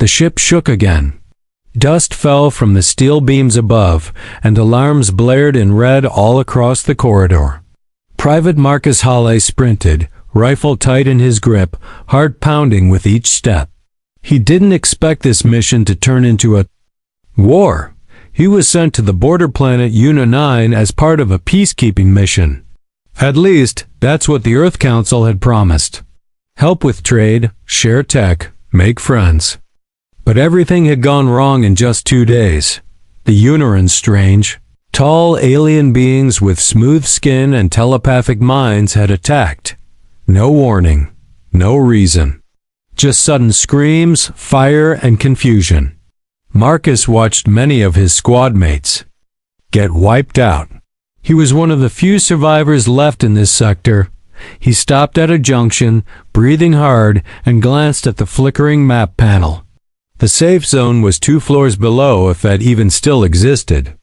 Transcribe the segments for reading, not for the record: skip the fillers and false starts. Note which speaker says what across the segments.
Speaker 1: The ship shook again. Dust fell from the steel beams above, and alarms blared in red all across the corridor. Private Marcus Halle sprinted, rifle tight in his grip, heart pounding with each step. He didn't expect this mission to turn into a war. He was sent to the border planet Una 9 as part of a peacekeeping mission. At least, that's what the Earth Council had promised. Help with trade, share tech, make friends. But everything had gone wrong in just 2 days. The Unarans, strange, tall alien beings with smooth skin and telepathic minds, had attacked. No warning, no reason. Just sudden screams, fire, and confusion. Marcus watched many of his squad mates get wiped out. He was one of the few survivors left in this sector. He stopped at a junction, breathing hard, and glanced at the flickering map panel. The safe zone was 2 floors below, if that even still existed.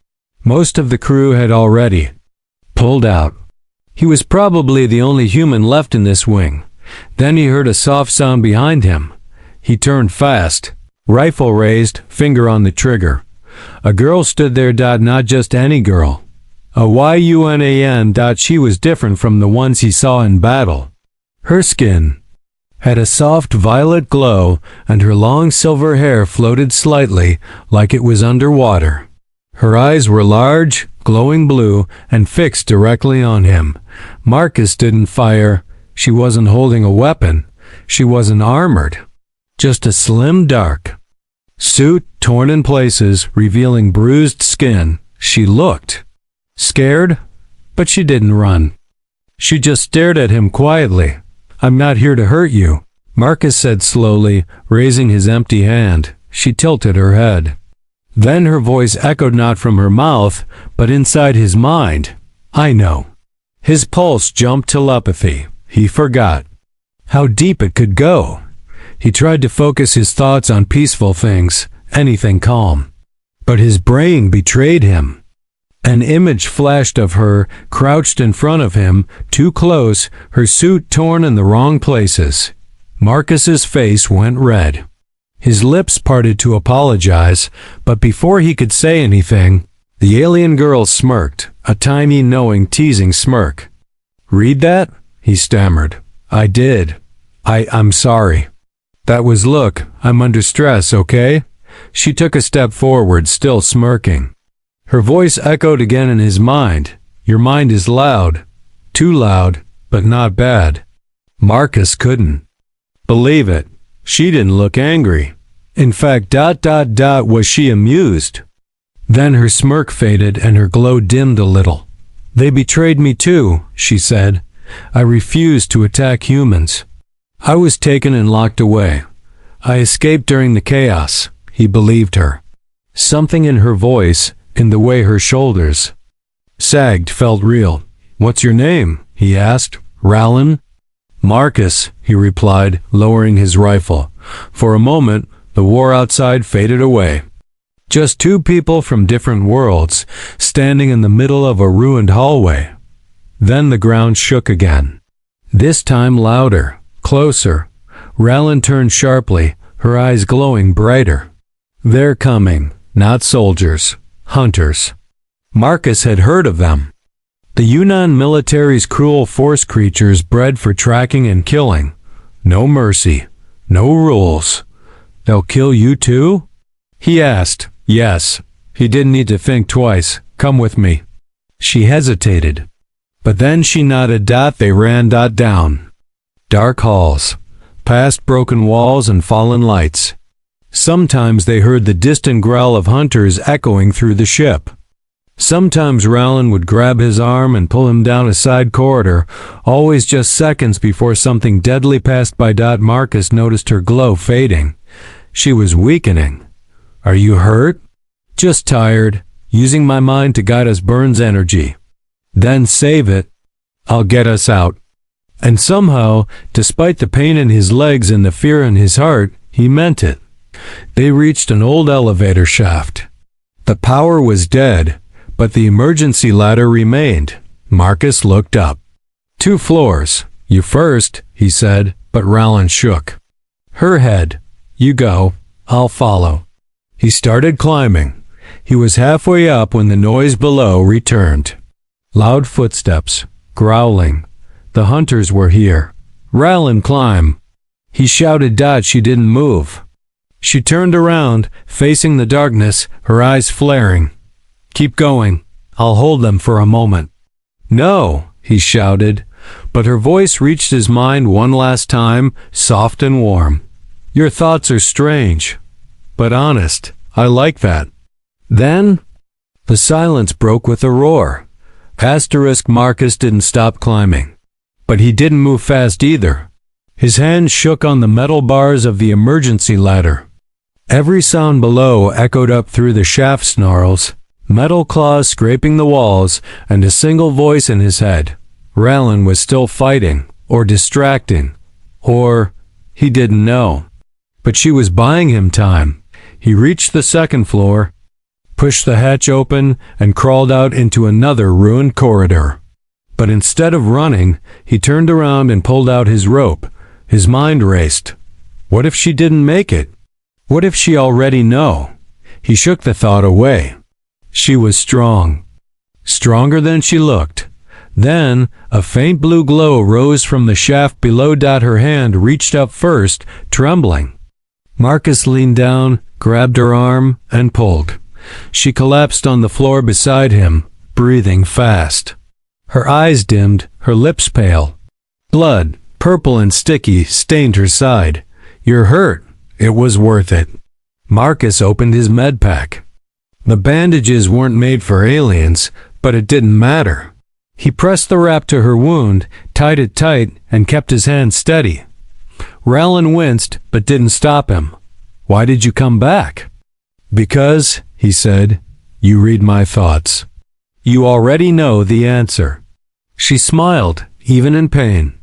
Speaker 1: Most of the crew had already pulled out. He was probably the only human left in this wing. Then he heard a soft sound behind him. He turned fast, rifle raised, finger on the trigger. A girl stood there. Not just any girl. A YUNAN. She was different from the ones he saw in battle. Her skin had a soft violet glow, and her long silver hair floated slightly, like it was underwater. Her eyes were large, glowing blue, and fixed directly on him. Marcus didn't fire. She wasn't holding a weapon. She wasn't armored. Just a slim, dark suit, torn in places, revealing bruised skin. She looked scared, but she didn't run. She just stared at him quietly. "I'm not here to hurt you," Marcus said slowly, raising his empty hand. She tilted her head. Then her voice echoed not from her mouth, but inside his mind. "I know." His pulse jumped. Telepathy. He forgot how deep it could go. He tried to focus his thoughts on peaceful things, anything calm. But his brain betrayed him. An image flashed of her, crouched in front of him, too close, her suit torn in the wrong places. Marcus's face went red. His lips parted to apologize, but before he could say anything, the alien girl smirked, a tiny, knowing, teasing smirk. "Read that?" he stammered. "I did. I'm sorry." That was, "Look, I'm under stress, okay?" She took a step forward, still smirking. Her voice echoed again in his mind. "Your mind is loud. Too loud, but not bad." Marcus couldn't believe it. She didn't look angry. In fact, was she amused? Then her smirk faded and her glow dimmed a little. "They betrayed me too," she said. "I refused to attack humans. I was taken and locked away. I escaped during the chaos." He believed her. Something in her voice, in the way her shoulders sagged, felt real. "What's your name?" he asked. "Rallin?" "Marcus," he replied, lowering his rifle. For a moment, the war outside faded away. Just 2 people from different worlds, standing in the middle of a ruined hallway. Then the ground shook again. This time louder, closer. Rallin turned sharply, her eyes glowing brighter. "They're coming, not soldiers. Hunters." Marcus had heard of them. The Yunnan military's cruel force creatures bred for tracking and killing. No mercy. No rules. "They'll kill you too?" he asked. "Yes." He didn't need to think twice. "Come with me." She hesitated. But then she nodded. They ran down dark halls, past broken walls and fallen lights. Sometimes they heard the distant growl of hunters echoing through the ship. Sometimes Rallin would grab his arm and pull him down a side corridor, always just seconds before something deadly passed by. Marcus noticed her glow fading. She was weakening. "Are you hurt?" "Just tired. Using my mind to guide us burns energy. Then save it. I'll get us out." And somehow, despite the pain in his legs and the fear in his heart, he meant it. They reached an old elevator shaft. The power was dead, but the emergency ladder remained. Marcus looked up. 2 floors. "You first," he said, but Rallin shook her head. "You go." I'll follow." He started climbing. He was halfway up when the noise below returned. Loud footsteps, growling. The hunters were here. "Rallin, climb!" He shouted. She didn't move. She turned around, facing the darkness, her eyes flaring. "Keep going. I'll hold them for a moment." "No," he shouted, but her voice reached his mind one last time, soft and warm. "Your thoughts are strange, but honest. I like that." Then, the silence broke with a roar. Marcus didn't stop climbing. But he didn't move fast either. His hands shook on the metal bars of the emergency ladder. Every sound below echoed up through the shaft snarls, metal claws scraping the walls, and a single voice in his head. Rallin was still fighting, or distracting, or he didn't know. But she was buying him time. He reached the second floor, pushed the hatch open, and crawled out into another ruined corridor. But instead of running, he turned around and pulled out his rope. His mind raced. What if she didn't make it? What if she already know? He shook the thought away. She was strong. Stronger than she looked. Then, a faint blue glow rose from the shaft below. Her hand reached up first, trembling. Marcus leaned down, grabbed her arm, and pulled. She collapsed on the floor beside him, breathing fast. Her eyes dimmed, her lips pale. Blood, purple and sticky, stained her side. "You're hurt. It was worth it." Marcus opened his med pack. The bandages weren't made for aliens, but it didn't matter. He pressed the wrap to her wound, tied it tight, and kept his hand steady. Rallin winced, but didn't stop him. "Why did you come back?" "Because," he said, "you read my thoughts. You already know the answer." She smiled, even in pain.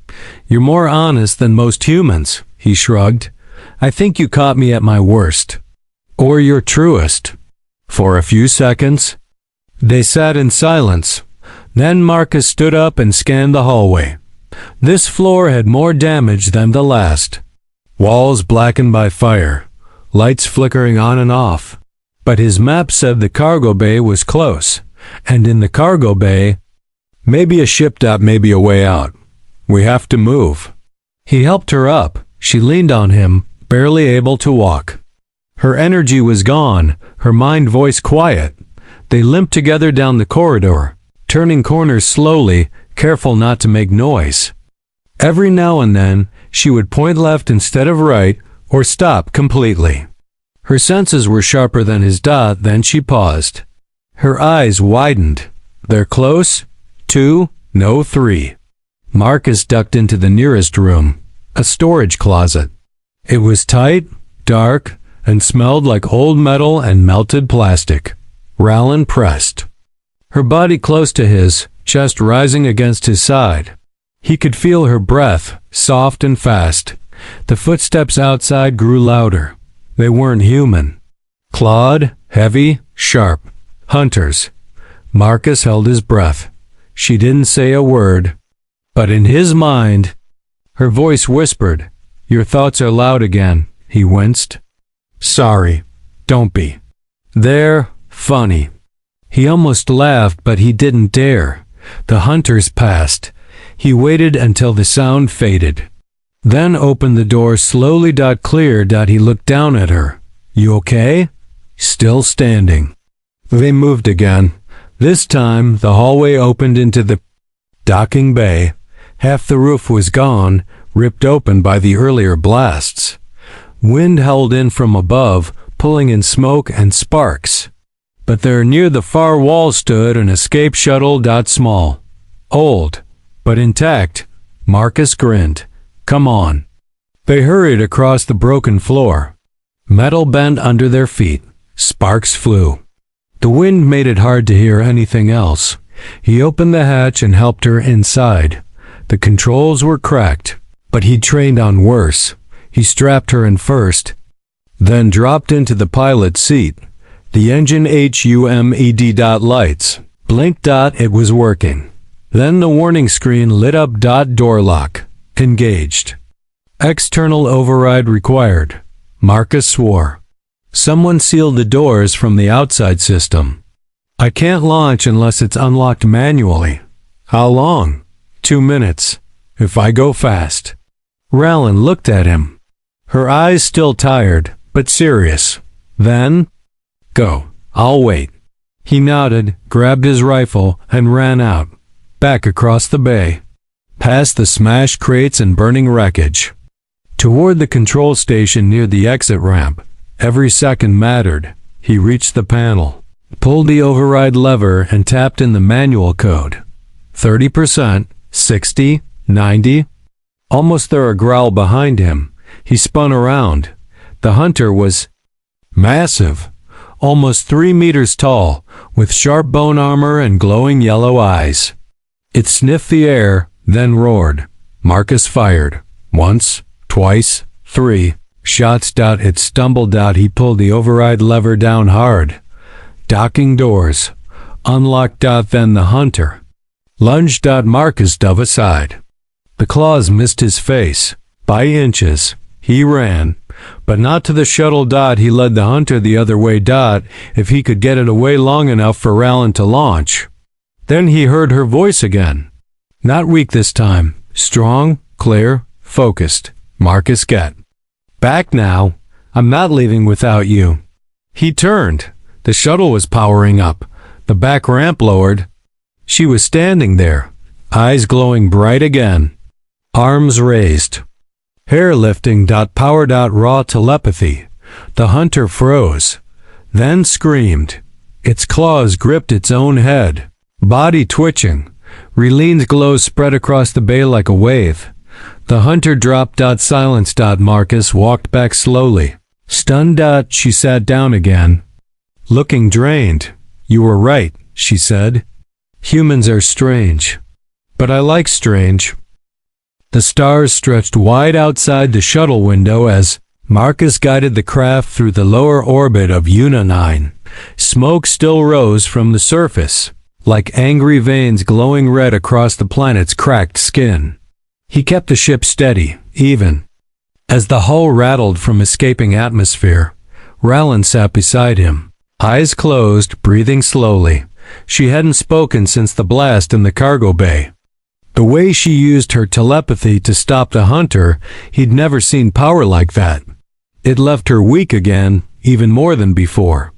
Speaker 1: "You're more honest than most humans," he shrugged. "I think you caught me at my worst. Or your truest." For a few seconds, they sat in silence. Then Marcus stood up and scanned the hallway. This floor had more damage than the last. Walls blackened by fire, lights flickering on and off. But his map said the cargo bay was close, and in the cargo bay, maybe a ship. Maybe a way out. We have to move. He helped her up. She leaned on him, barely able to walk. Her energy was gone, her mind voice quiet. They limped together down the corridor, turning corners slowly, careful not to make noise. Every now and then, she would point left instead of right, or stop completely. Her senses were sharper than his. Then she paused. Her eyes widened. "They're close? 2, no 3. Marcus ducked into the nearest room, a storage closet. It was tight, dark, and smelled like old metal and melted plastic. Rallin pressed. Her body close to his, chest rising against his side. He could feel her breath, soft and fast. The footsteps outside grew louder. They weren't human. Clawed, heavy, sharp. Hunters. Marcus held his breath. She didn't say a word. But in his mind, her voice whispered, "Your thoughts are loud again." He winced. "Sorry. Don't be. They're funny." He almost laughed, but he didn't dare. The hunters passed. He waited until the sound faded. Then opened the door slowly. Clear. He looked down at her. "You okay?" Still standing. They moved again. This time, the hallway opened into the docking bay. Half the roof was gone, ripped open by the earlier blasts. Wind held in from above, pulling in smoke and sparks. But there near the far wall stood an escape shuttle. Small. Old, but intact. Marcus grinned. "Come on." They hurried across the broken floor. Metal bent under their feet. Sparks flew. The wind made it hard to hear anything else. He opened the hatch and helped her inside. The controls were cracked, but he'd trained on worse. He strapped her in first, then dropped into the pilot seat. The engine HUMED. Lights blinked. It was working. Then the warning screen lit up. Door lock engaged. External override required. Marcus swore. Someone sealed the doors from the outside system. I can't launch unless it's unlocked manually. How long? 2 minutes. If I go fast. Rallyn looked at him. Her eyes still tired, but serious. Then, go. I'll wait. He nodded, grabbed his rifle, and ran out. Back across the bay. Past the smashed crates and burning wreckage. Toward the control station near the exit ramp. Every second mattered. He reached the panel, pulled the override lever, and tapped in the manual code. 30%, 60, 90. Almost there a growl behind him. He spun around. The hunter was massive, almost 3 meters tall, with sharp bone armor and glowing yellow eyes. It sniffed the air, then roared. Marcus fired. Once, twice, 3 shots. It stumbled. He pulled the override lever down hard. Docking doors. Unlocked. Then the hunter lunged. Marcus dove aside. The claws missed his face. By inches. He ran, but not to the shuttle. He led the hunter the other way. If he could get it away long enough for Rallyn to launch. Then he heard her voice again. Not weak this time. Strong, clear, focused. Marcus, get back now. I'm not leaving without you. He turned. The shuttle was powering up. The back ramp lowered. She was standing there, eyes glowing bright again. Arms raised. Hair lifting. Power. Raw telepathy. The hunter froze. Then screamed. Its claws gripped its own head. Body twitching. Ralyn's glow spread across the bay like a wave. The hunter dropped. Silence. Marcus walked back slowly. Stunned. She sat down again, looking drained. You were right, she said. Humans are strange. But I like strange. The stars stretched wide outside the shuttle window as Marcus guided the craft through the lower orbit of Una 9. Smoke still rose from the surface, like angry veins glowing red across the planet's cracked skin. He kept the ship steady, even. As the hull rattled from escaping atmosphere, Rallyn sat beside him, eyes closed, breathing slowly. She hadn't spoken since the blast in the cargo bay. The way she used her telepathy to stop the hunter, he'd never seen power like that. It left her weak again, even more than before.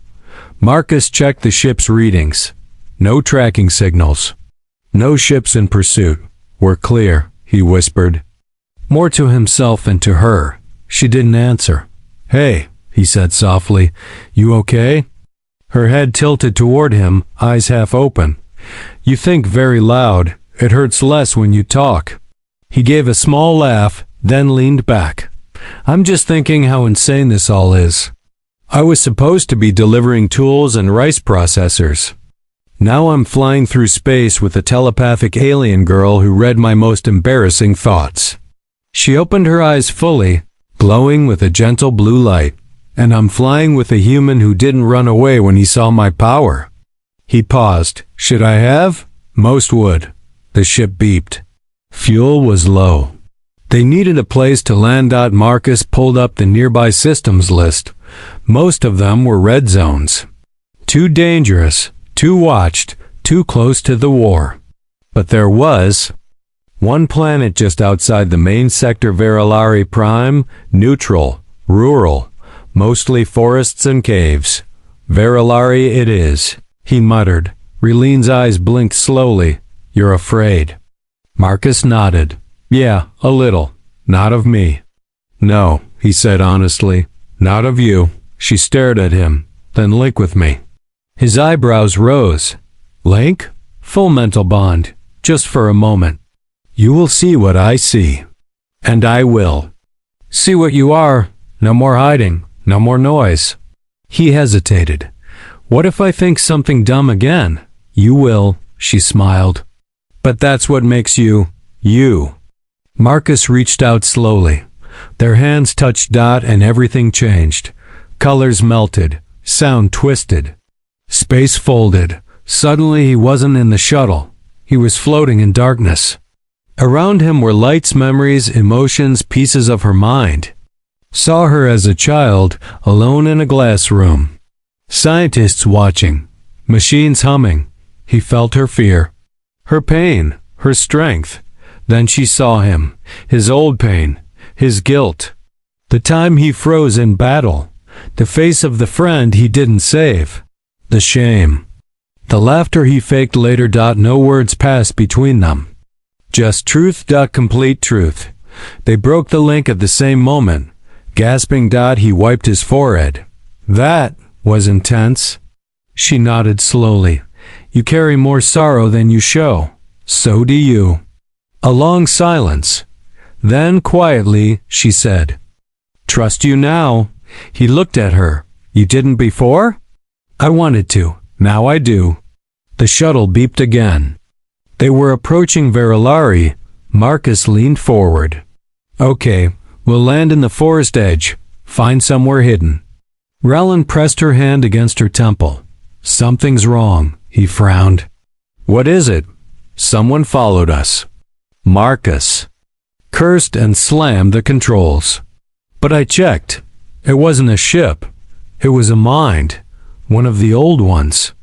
Speaker 1: Marcus checked the ship's readings. No tracking signals. No ships in pursuit. We're clear, he whispered. More to himself than to her. She didn't answer. Hey, he said softly. You okay? Her head tilted toward him, eyes half open. You think very loud. It hurts less when you talk. He gave a small laugh, then leaned back. I'm just thinking how insane this all is. I was supposed to be delivering tools and rice processors. Now I'm flying through space with a telepathic alien girl who read my most embarrassing thoughts. She opened her eyes fully, glowing with a gentle blue light. And I'm flying with a human who didn't run away when he saw my power. He paused. Should I have? Most would. The ship beeped. Fuel was low. They needed a place to land. Marcus pulled up the nearby systems list. Most of them were red zones. Too dangerous, too watched, too close to the war. But there was one planet just outside the main sector, Verilari Prime, neutral, rural, mostly forests and caves. Verilari it is, he muttered. Ralyn's eyes blinked slowly. You're afraid. Marcus nodded. Yeah, a little. Not of me. No, he said honestly. Not of you. She stared at him. Then link with me. His eyebrows rose. Link? Full mental bond. Just for a moment. You will see what I see. And I will. See what you are. No more hiding. No more noise. He hesitated. What if I think something dumb again? You will, she smiled. But that's what makes you, you. Marcus reached out slowly. Their hands touched. And everything changed. Colors melted. Sound twisted. Space folded. Suddenly he wasn't in the shuttle. He was floating in darkness. Around him were lights, memories, emotions, pieces of her mind. Saw her as a child, alone in a glass room. Scientists watching, machines humming. He felt her fear, her pain, her strength. Then she saw him, his old pain, his guilt. The time he froze in battle, the face of the friend he didn't save, the shame. The laughter he faked later. No words passed between them. Just truth. Complete truth. They broke the link at the same moment. Gasping. He wiped his forehead. That was intense. She nodded slowly. You carry more sorrow than you show. So do you. A long silence. Then quietly she said, Trust you now. He looked at her. You didn't before? I wanted to. Now I do. The shuttle beeped again. They were approaching Verilari. Marcus leaned forward. Okay, we'll land in the forest edge. Find somewhere hidden. Rowland pressed her hand against her temple. Something's wrong, he frowned. What is it? Someone followed us. Marcus cursed and slammed the controls. But I checked. It wasn't a ship. It was a mind. One of the old ones.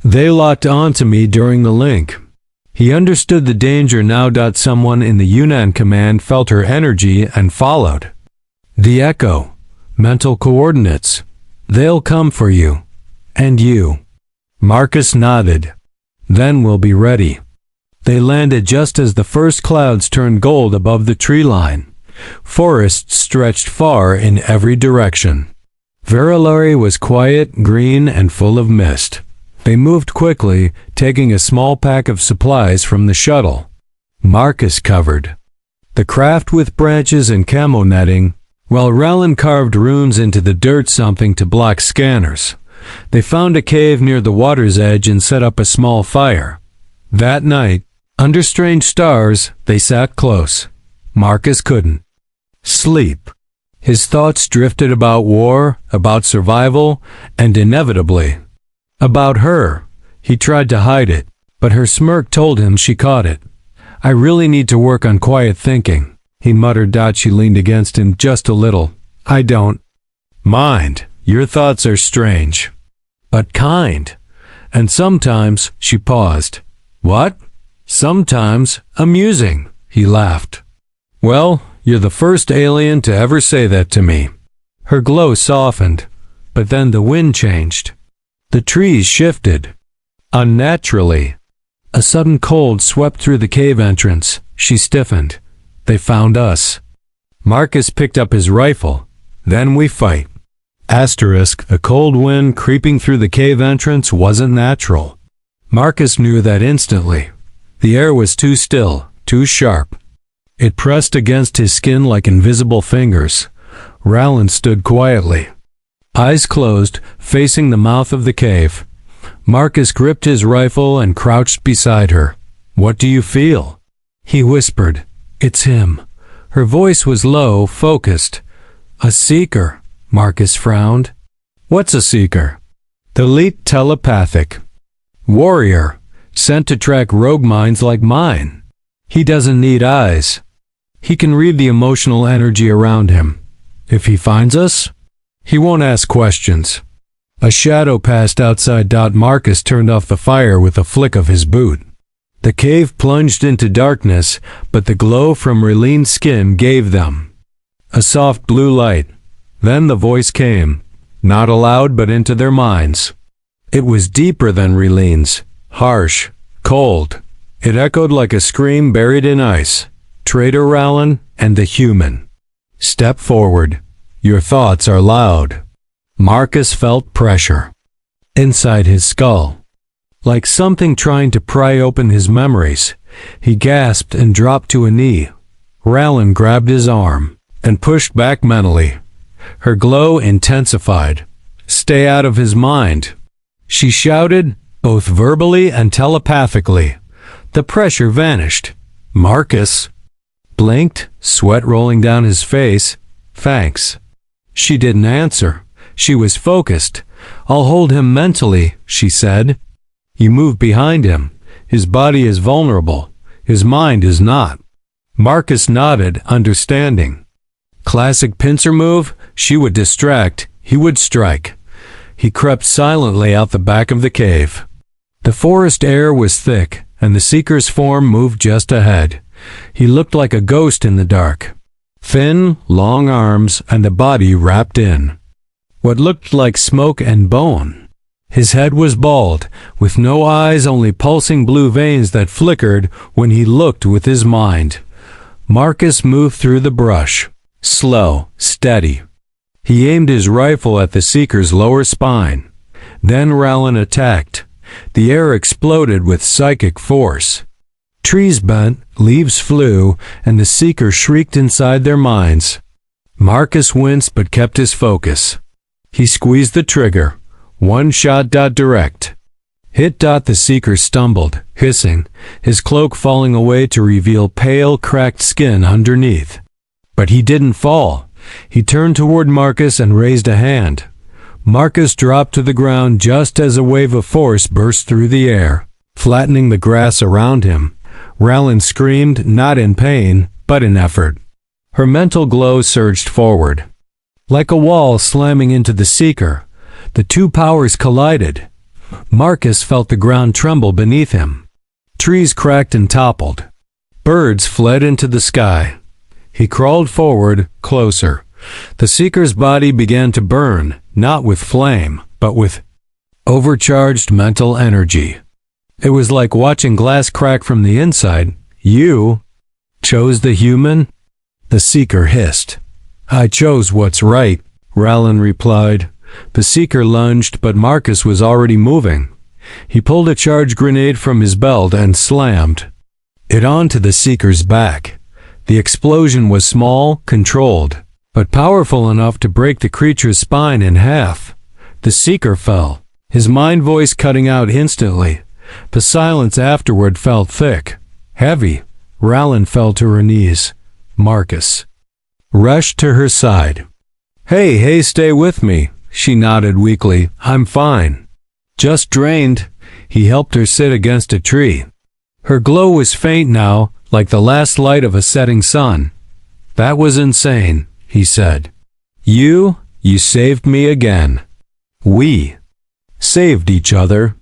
Speaker 1: They locked onto me during the link. He understood the danger now. Someone in the Yunnan command felt her energy and followed. The echo. Mental coordinates. They'll come for you. And you. Marcus nodded. Then we'll be ready. They landed just as the first clouds turned gold above the tree line. Forests stretched far in every direction. Verilari was quiet, green, and full of mist. They moved quickly, taking a small pack of supplies from the shuttle. Marcus covered the craft with branches and camo netting, while Rowland carved runes into the dirt, something to block scanners. They found a cave near the water's edge and set up a small fire. That night, under strange stars, they sat close. Marcus couldn't sleep. His thoughts drifted about war, about survival, and inevitably, about her. He tried to hide it, but her smirk told him she caught it. I really need to work on quiet thinking, he muttered. She leaned against him just a little. I don't mind. Your thoughts are strange, but kind. And sometimes, she paused. What? Sometimes amusing, he laughed. Well, you're the first alien to ever say that to me. Her glow softened, but then the wind changed. The trees shifted. Unnaturally. A sudden cold swept through the cave entrance. She stiffened. They found us. Marcus picked up his rifle. Then we fight. A cold wind creeping through the cave entrance wasn't natural. Marcus knew that instantly. The air was too still, too sharp. It pressed against his skin like invisible fingers. Rowland stood quietly, eyes closed, facing the mouth of the cave. Marcus gripped his rifle and crouched beside her. What do you feel? He whispered. It's him. Her voice was low, focused. A seeker. Marcus frowned. What's a seeker? Elite telepathic. Warrior, sent to track rogue minds like mine. He doesn't need eyes. He can read the emotional energy around him. If he finds us, he won't ask questions. A shadow passed outside. Marcus turned off the fire with a flick of his boot. The cave plunged into darkness, but the glow from Raylene's skin gave them a soft blue light. Then the voice came, not aloud but into their minds. It was deeper than Raylene's, harsh, cold. It echoed like a scream buried in ice. Traitor Rowland and the human. Step forward. Your thoughts are loud. Marcus felt pressure inside his skull, like something trying to pry open his memories. He gasped and dropped to a knee. Rowland grabbed his arm and pushed back mentally. Her glow intensified. Stay out of his mind, she shouted, both verbally and telepathically. The pressure vanished. Marcus blinked, sweat rolling down his face. Thanks. She didn't answer. She was focused. I'll hold him mentally, she said. You move behind him. His body is vulnerable. His mind is not. Marcus nodded, understanding. Classic pincer move, she would distract, he would strike. He crept silently out the back of the cave. The forest air was thick, and the seeker's form moved just ahead. He looked like a ghost in the dark. Thin, long arms, and a body wrapped in what looked like smoke and bone. His head was bald, with no eyes, only pulsing blue veins that flickered when he looked with his mind. Marcus moved through the brush, slow, steady. He aimed his rifle at the seeker's lower spine. Then Rallin attacked. The air exploded with psychic force. Trees bent, leaves flew, and the seeker shrieked inside their minds. Marcus winced but kept his focus. He squeezed the trigger. One shot. Direct. Hit. The seeker stumbled, hissing, his cloak falling away to reveal pale, cracked skin underneath. But he didn't fall. He turned toward Marcus and raised a hand. Marcus dropped to the ground just as a wave of force burst through the air, flattening the grass around him. Rallin screamed, not in pain, but in effort. Her mental glow surged forward. Like a wall slamming into the seeker, the two powers collided. Marcus felt the ground tremble beneath him. Trees cracked and toppled. Birds fled into the sky. He crawled forward, closer. The seeker's body began to burn, not with flame, but with overcharged mental energy. It was like watching glass crack from the inside. You chose the human? The seeker hissed. I chose what's right, Rallin replied. The seeker lunged, but Marcus was already moving. He pulled a charge grenade from his belt and slammed it onto the seeker's back. The explosion was small, controlled, but powerful enough to break the creature's spine in half. The seeker fell, his mind voice cutting out instantly. The silence afterward felt thick, heavy. Rallin fell to her knees. Marcus rushed to her side. Hey, stay with me. She nodded weakly. I'm fine. Just drained. He helped her sit against a tree. Her glow was faint now, like the last light of a setting sun. That was insane, he said. You saved me again. We saved each other.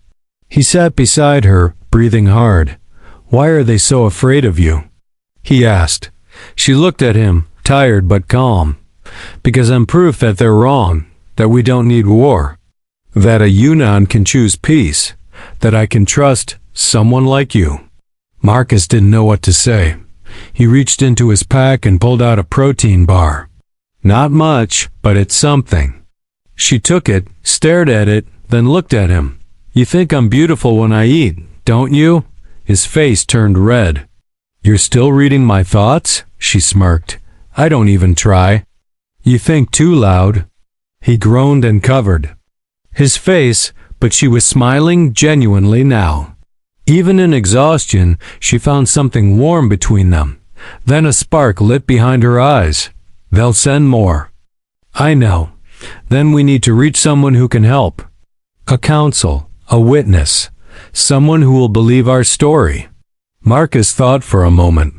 Speaker 1: He sat beside her, breathing hard. Why are they so afraid of you? He asked. She looked at him, tired but calm. Because I'm proof that they're wrong, that we don't need war, that a Yunnan can choose peace, that I can trust someone like you. Marcus didn't know what to say. He reached into his pack and pulled out a protein bar. Not much, but it's something. She took it, stared at it, then looked at him. You think I'm beautiful when I eat, don't you? His face turned red. You're still reading my thoughts? She smirked. I don't even try. You think too loud. He groaned and covered his face, but she was smiling genuinely now. Even in exhaustion, she found something warm between them. Then a spark lit behind her eyes. They'll send more. I know. Then we need to reach someone who can help. A counsel, a witness, someone who will believe our story. Marcus thought for a moment.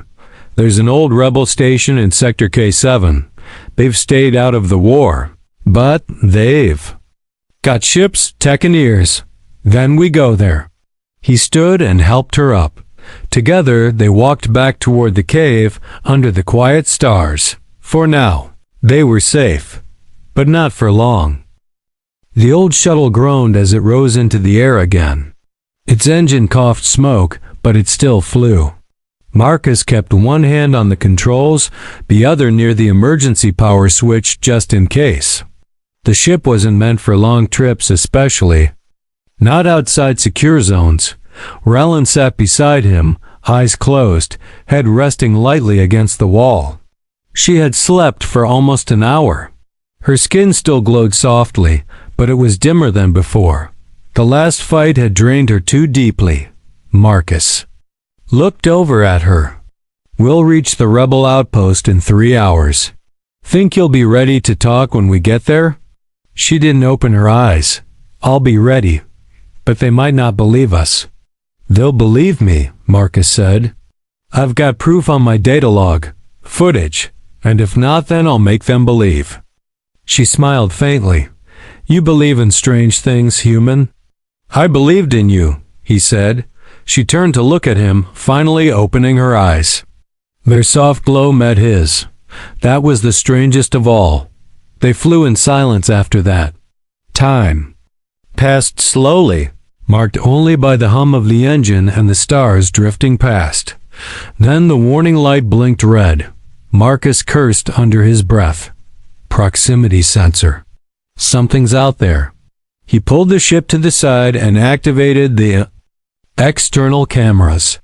Speaker 1: There's an old rebel station in Sector K7. They've stayed out of the war, but they've got ships, tech and ears. Then we go there. He stood and helped her up. Together they walked back toward the cave under the quiet stars. For now, they were safe, but not for long. The old shuttle groaned as it rose into the air again. Its engine coughed smoke, but it still flew. Marcus kept one hand on the controls, the other near the emergency power switch just in case. The ship wasn't meant for long trips especially. Not outside secure zones. Rallin sat beside him, eyes closed, head resting lightly against the wall. She had slept for almost an hour. Her skin still glowed softly, but it was dimmer than before. The last fight had drained her too deeply. Marcus looked over at her. We'll reach the rebel outpost in 3 hours. Think you'll be ready to talk when we get there? She didn't open her eyes. I'll be ready, but they might not believe us. They'll believe me, Marcus said. I've got proof on my data log, footage, And if not, then I'll make them believe." She smiled faintly. "You believe in strange things, human?" "I believed in you," he said. She turned to look at him, finally opening her eyes. Their soft glow met his. That was the strangest of all. They flew in silence after that. Time passed slowly, marked only by the hum of the engine and the stars drifting past. Then the warning light blinked red. Marcus cursed under his breath. Proximity sensor. Something's out there. He pulled the ship to the side and activated the external cameras.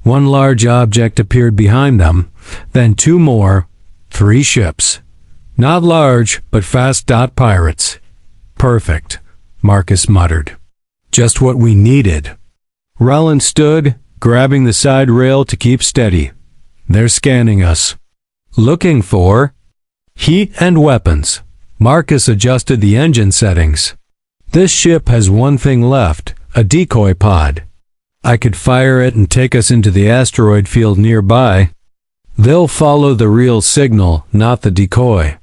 Speaker 1: One large object appeared behind them, then two more, 3 ships. Not large, but fast. Pirates. "Perfect," Marcus muttered. "Just what we needed." Rowland stood, grabbing the side rail to keep steady. "They're scanning us." "Looking for?" "Heat and weapons." Marcus adjusted the engine settings. "This ship has one thing left, a decoy pod. I could fire it and take us into the asteroid field nearby. They'll follow the real signal, not the decoy.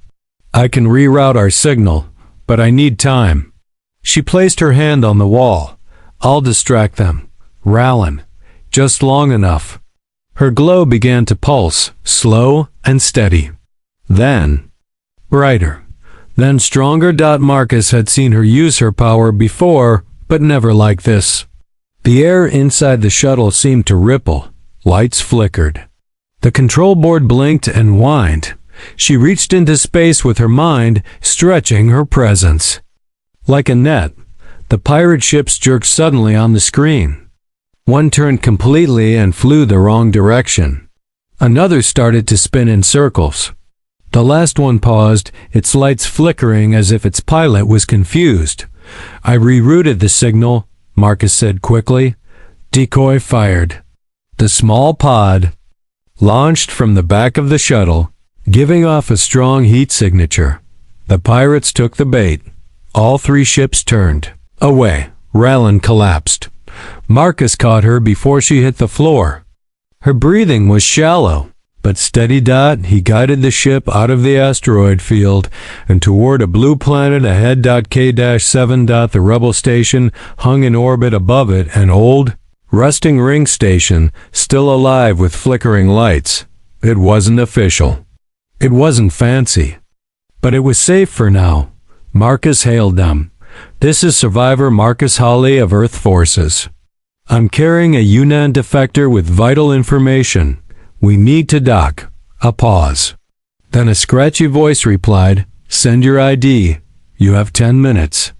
Speaker 1: I can reroute our signal, but I need time." She placed her hand on the wall. "I'll distract them. Rowland, just long enough." Her glow began to pulse, slow and steady. Then, brighter. Then stronger. Marcus had seen her use her power before, but never like this. The air inside the shuttle seemed to ripple. Lights flickered. The control board blinked and whined. She reached into space with her mind, stretching her presence. Like a net, the pirate ships jerked suddenly on the screen. One turned completely and flew the wrong direction. Another started to spin in circles. The last one paused, its lights flickering as if its pilot was confused. "I rerouted the signal," Marcus said quickly. Decoy fired. The small pod launched from the back of the shuttle, giving off a strong heat signature. The pirates took the bait. All 3 ships turned away. Rowland collapsed. Marcus caught her before she hit the floor. Her breathing was shallow, but steady. He guided the ship out of the asteroid field and toward a blue planet ahead. K-7. The rebel station hung in orbit above it, an old, rusting ring station, still alive with flickering lights. It wasn't official. It wasn't fancy. But it was safe for now. Marcus hailed them. "This is Survivor Marcus Hawley of Earth Forces. I'm carrying a Yunnan defector with vital information. We need to dock." A pause. Then a scratchy voice replied, "Send your ID. You have 10 minutes.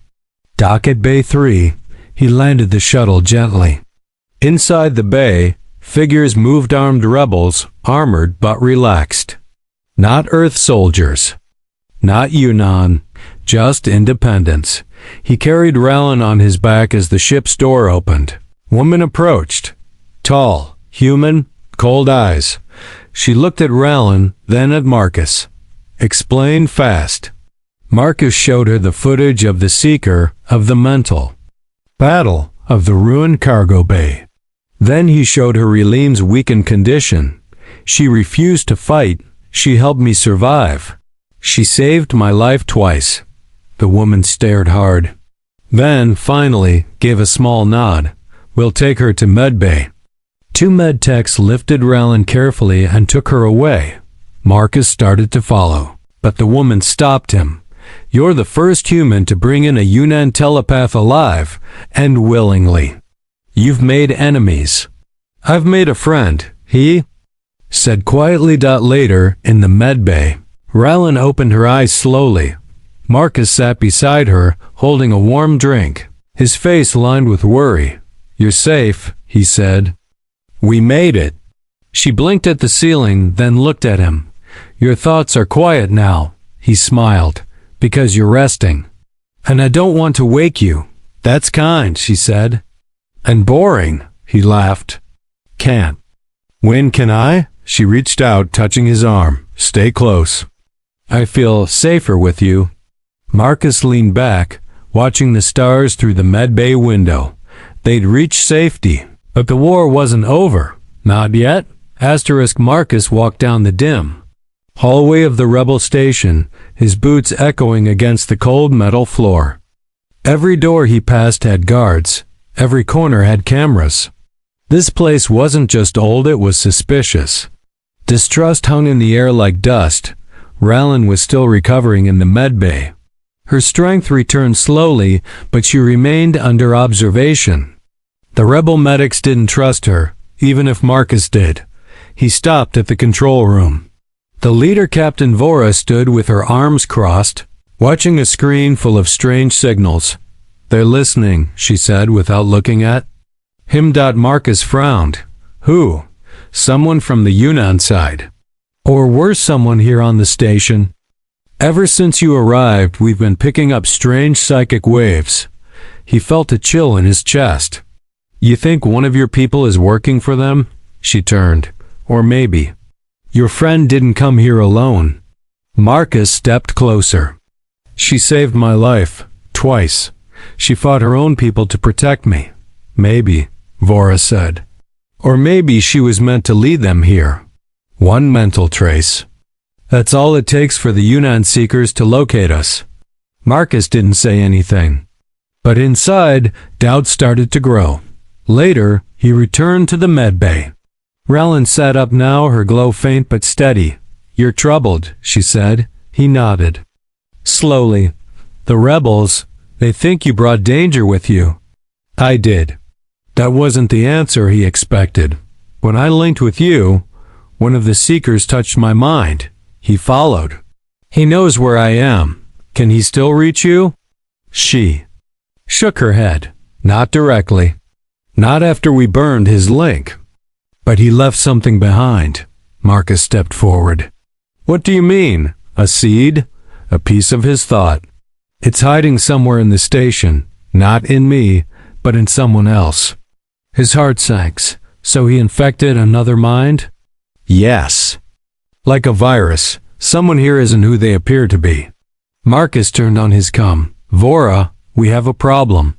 Speaker 1: Dock at Bay 3. He landed the shuttle gently. Inside the bay, figures moved. Armed rebels, armored but relaxed. Not Earth soldiers. Not Yunnan. Just independents. He carried Rowland on his back as the ship's door opened. Woman approached. Tall, human, cold eyes. She looked at Rowland, then at Marcus. "Explain fast." Marcus showed her the footage of the Seeker, of the mental battle, of the ruined cargo bay. Then he showed her Relim's weakened condition. "She refused to fight. She helped me survive. She saved my life twice." The woman stared hard. Then, finally, gave a small nod. "We'll take her to medbay." 2 medtechs lifted Rowland carefully and took her away. Marcus started to follow, but the woman stopped him. "You're the first human to bring in a Yunnan telepath alive, and willingly. You've made enemies. I've made a friend," he said quietly. Later, in the medbay, Rowland opened her eyes slowly. Marcus sat beside her, holding a warm drink, his face lined with worry. "You're safe," he said. "We made it." She blinked at the ceiling, then looked at him. "Your thoughts are quiet now," he smiled, "because you're resting. And I don't want to wake you." "That's kind," she said. "And boring," he laughed. "Can't." "When can I?" She reached out, touching his arm. "Stay close. I feel safer with you." Marcus leaned back, watching the stars through the medbay window. They'd reached safety, but the war wasn't over. Not yet. Marcus walked down the dim, Hallway of the rebel station, his boots echoing against the cold metal floor. Every door he passed had guards. Every corner had cameras. This place wasn't just old, it was suspicious. Distrust hung in the air like dust. Rallyn was still recovering in the med bay. Her strength returned slowly, but she remained under observation. The rebel medics didn't trust her, even if Marcus did. He stopped at the control room. The leader, Captain Vora, stood with her arms crossed, watching a screen full of strange signals. "They're listening," she said without looking at him. Marcus frowned. "Who? Someone from the Yunnan side. Or worse, someone here on the station. Ever since you arrived, we've been picking up strange psychic waves." He felt a chill in his chest. "You think one of your people is working for them?" She turned. "Or maybe your friend didn't come here alone." Marcus stepped closer. "She saved my life, twice. She fought her own people to protect me." "Maybe," Vora said. "Or maybe she was meant to lead them here. One mental trace. That's all it takes for the Yunnan Seekers to locate us." Marcus didn't say anything. But inside, doubt started to grow. Later, he returned to the med bay. Rallyn sat up now, her glow faint but steady. "You're troubled," she said. He nodded. Slowly. "The rebels, they think you brought danger with you." "I did." That wasn't the answer he expected. "When I linked with you, one of the Seekers touched my mind. He followed. He knows where I am. Can he still reach you?" She shook her head. "Not directly. Not after we burned his link." "But he left something behind." Marcus stepped forward. "What do you mean? A seed?" "A piece of his thought. It's hiding somewhere in the station. Not in me, but in someone else." His heart sank. "So he infected another mind?" "Yes. Like a virus. Someone here isn't who they appear to be." Marcus turned on his comm. "Vora, we have a problem."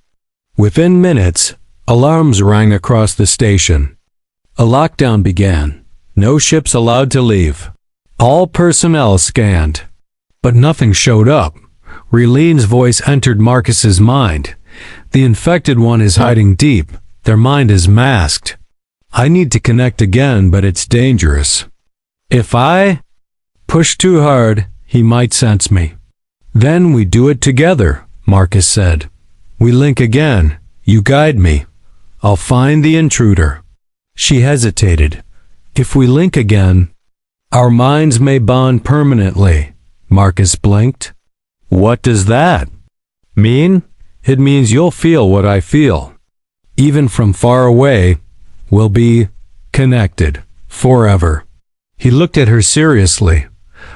Speaker 1: Within minutes, alarms rang across the station. A lockdown began. No ships allowed to leave. All personnel scanned. But nothing showed up. Releen's voice entered Marcus's mind. "The infected one is hiding deep. Their mind is masked. I need to connect again, but it's dangerous. If I push too hard, he might sense me." "Then we do it together," Marcus said. "We link again. You guide me. I'll find the intruder." She hesitated. "If we link again, our minds may bond permanently." Marcus blinked. "What does that mean?" "It means you'll feel what I feel. Even from far away, we'll be connected forever." He looked at her seriously.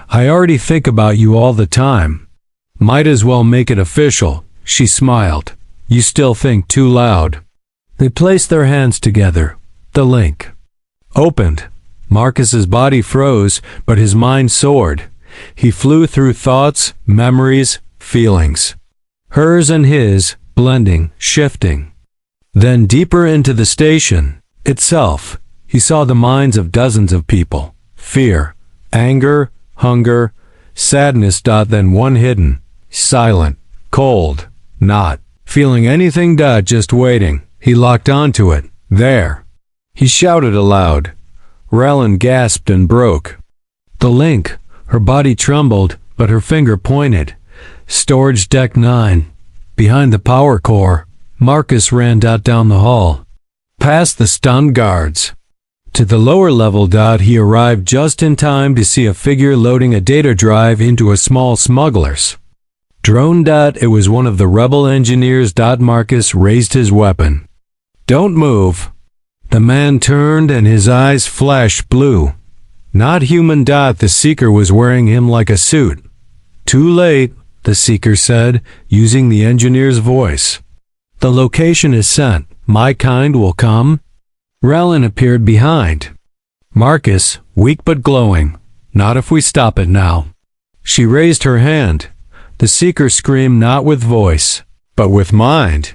Speaker 1: "I already think about you all the time. Might as well make it official." She smiled. "You still think too loud." They placed their hands together. The link opened. Marcus's body froze, but his mind soared. He flew through thoughts, memories, feelings. Hers and his, blending, shifting. Then deeper into the station itself, he saw the minds of dozens of people. Fear, anger, hunger, sadness. Then one hidden, silent, cold, not feeling anything. Just waiting. He locked onto it. There. He shouted aloud. Rallyn gasped and broke. The link. Her body trembled, but her finger pointed. Storage deck 9. Behind the power core. Marcus ran down the hall. Past the stunned guards. To the lower level. He arrived just in time to see a figure loading a data drive into a small smuggler's drone. It was one of the rebel engineers. Marcus raised his weapon. "Don't move." The man turned and his eyes flashed blue. Not human. The Seeker was wearing him like a suit. "Too late," the Seeker said, using the engineer's voice. "The location is sent. My kind will come." Rallyn appeared behind. Marcus, weak but glowing. "Not if we stop it now." She raised her hand. The Seeker screamed, not with voice, but with mind.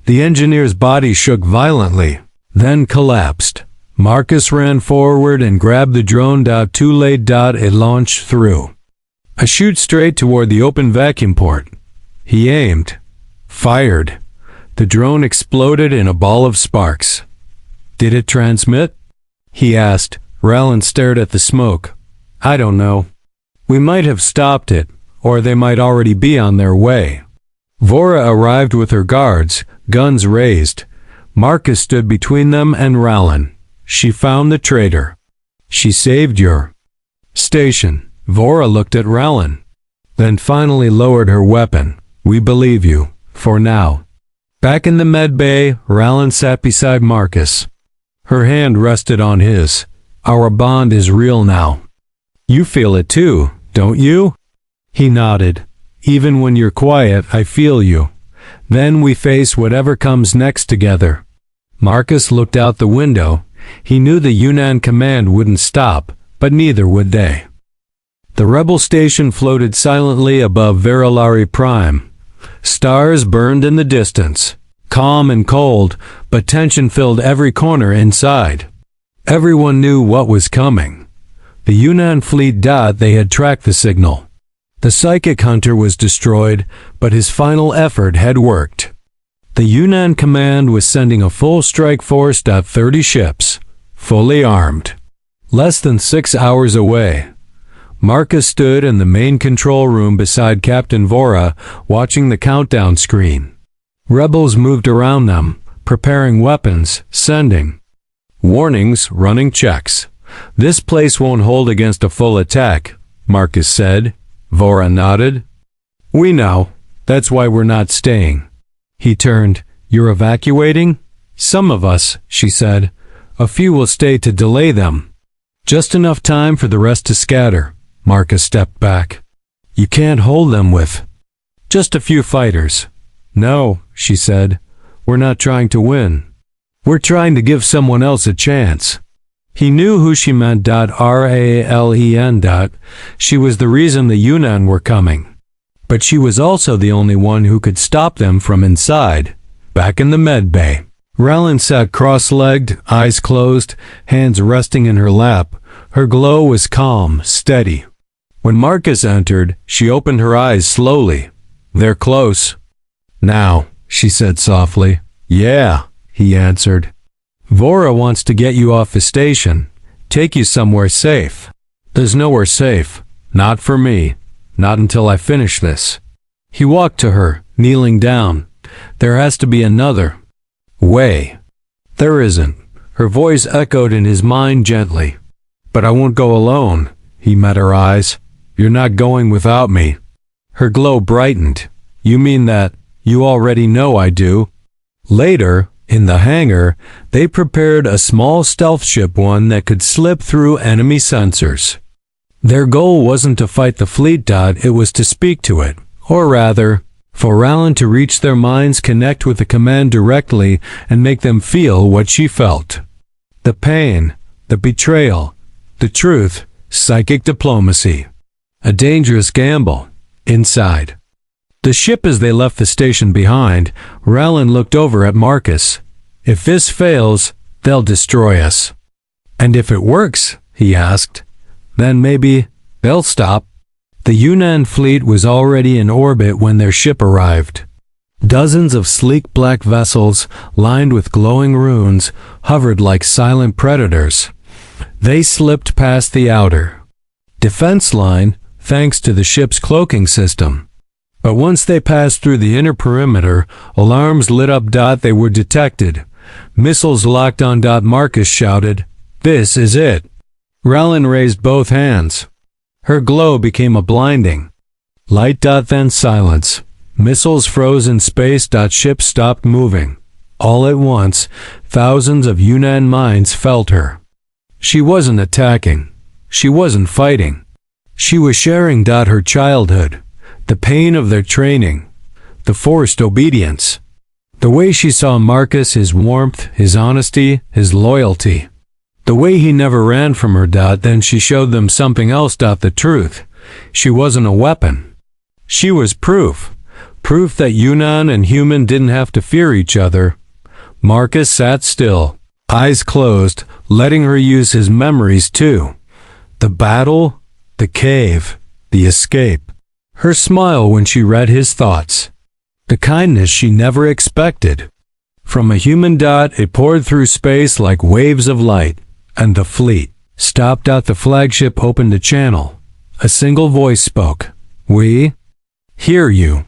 Speaker 1: The engineer's body shook violently, then collapsed. Marcus ran forward and grabbed the drone. Too late. It launched through a chute straight toward the open vacuum port. He aimed, fired. The drone exploded in a ball of sparks. Did it transmit? He asked. Rallin stared at the smoke. I don't know. We might have stopped it, or they might already be on their way. Vora arrived with her guards, guns raised. Marcus stood between them and Rallin. She found the traitor. She saved your station. Vora looked at Rallin, then finally lowered her weapon. We believe you, for now. Back in the med bay, Rallin sat beside Marcus. Her hand rested on his. Our bond is real now. You feel it too, don't you? He nodded. Even when you're quiet, I feel you. Then we face whatever comes next together. Marcus looked out the window. He knew the Yunnan command wouldn't stop, but neither would they. The rebel station floated silently above Verilari Prime. Stars burned in the distance, calm and cold, but tension filled every corner inside. Everyone knew what was coming. The Yunnan fleet. They had tracked the signal. The psychic hunter was destroyed, but his final effort had worked. The Yunnan command was sending a full strike force. 30 ships, fully armed. Less than 6 hours away. Marcus stood in the main control room beside Captain Vora, watching the countdown screen. Rebels moved around them, preparing weapons, sending warnings, running checks. This place won't hold against a full attack, Marcus said. Vora nodded. We know. That's why we're not staying. He turned. You're evacuating? Some of us, she said. A few will stay to delay them. Just enough time for the rest to scatter. Marcus stepped back. You can't hold them with just a few fighters. No, she said. We're not trying to win. We're trying to give someone else a chance. He knew who she meant. Ralen. She was the reason the Yunnan were coming. But she was also the only one who could stop them from inside, back in the med bay. Ralen sat cross-legged, eyes closed, hands resting in her lap. Her glow was calm, steady. When Marcus entered, she opened her eyes slowly. They're close. Now, she said softly. Yeah, he answered. Vora wants to get you off the station, take you somewhere safe. There's nowhere safe. Not for me. Not until I finish this. He walked to her, kneeling down. There has to be another way. There isn't. Her voice echoed in his mind gently. But I won't go alone. He met her eyes. You're not going without me. Her glow brightened. You mean that? You already know I do. Later, in the hangar, they prepared a small stealth ship, one that could slip through enemy sensors. Their goal wasn't to fight the fleet. It was to speak to it, or rather, for Ralen to reach their minds, connect with the command directly, and make them feel what she felt. The pain, the betrayal, the truth, psychic diplomacy. A dangerous gamble. Inside the ship, as they left the station behind, Ralen looked over at Marcus. If this fails, they'll destroy us. And if it works, he asked, then maybe they'll stop. The Yunnan fleet was already in orbit when their ship arrived. Dozens of sleek black vessels, lined with glowing runes, hovered like silent predators. They slipped past the outer defense line, thanks to the ship's cloaking system. But once they passed through the inner perimeter, alarms lit up. They were detected. Missiles locked on. Marcus shouted, "This is it." Ralen raised both hands. Her glow became a blinding light. Then silence. Missiles froze in space. Ship stopped moving. All at once, thousands of Yunnan minds felt her. She wasn't attacking. She wasn't fighting. She was sharing. Her childhood. The pain of their training. The forced obedience. The way she saw Marcus, his warmth, his honesty, his loyalty. The way he never ran from her. Then she showed them something else. The truth. She wasn't a weapon. She was proof. Proof that Yunnan and human didn't have to fear each other. Marcus sat still. eyes closed, letting her use his memories too. The battle, the cave, the escape. Her smile when she read his thoughts. The kindness she never expected. From a human dot, it poured through space like waves of light, and the fleet stopped out. The flagship opened a channel. A single voice spoke. "We hear you."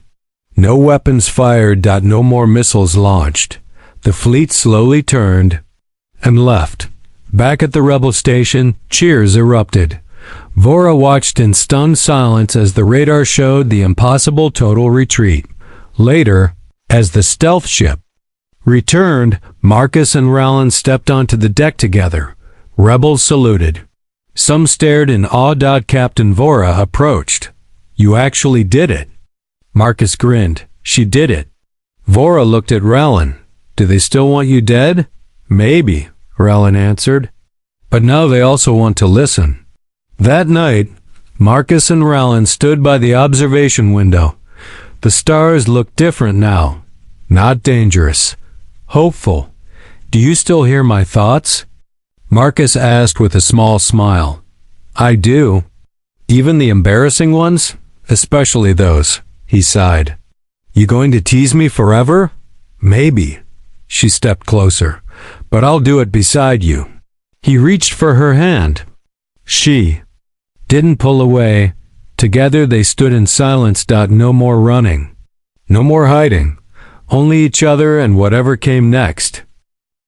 Speaker 1: No weapons fired. No more missiles launched. The fleet slowly turned and left. Back at the rebel station, cheers erupted. Vora watched in stunned silence as the radar showed the impossible total retreat. Later, as the stealth ship returned, Marcus and Rowland stepped onto the deck together. Rebels saluted. Some stared in awe. Captain Vora approached. "You actually did it." Marcus grinned. "She did it." Vora looked at Rowland. "Do they still want you dead?" "Maybe," Rowland answered. "But now they also want to listen." That night, Marcus and Rowland stood by the observation window. The stars looked different now. Not dangerous. Hopeful. "Do you still hear my thoughts?" Marcus asked with a small smile. "I do. Even the embarrassing ones? Especially those," he sighed. "You going to tease me forever?" "Maybe." She stepped closer. "But I'll do it beside you." He reached for her hand. She didn't pull away. Together they stood in silence. No more running. No more hiding. Only each other and whatever came next.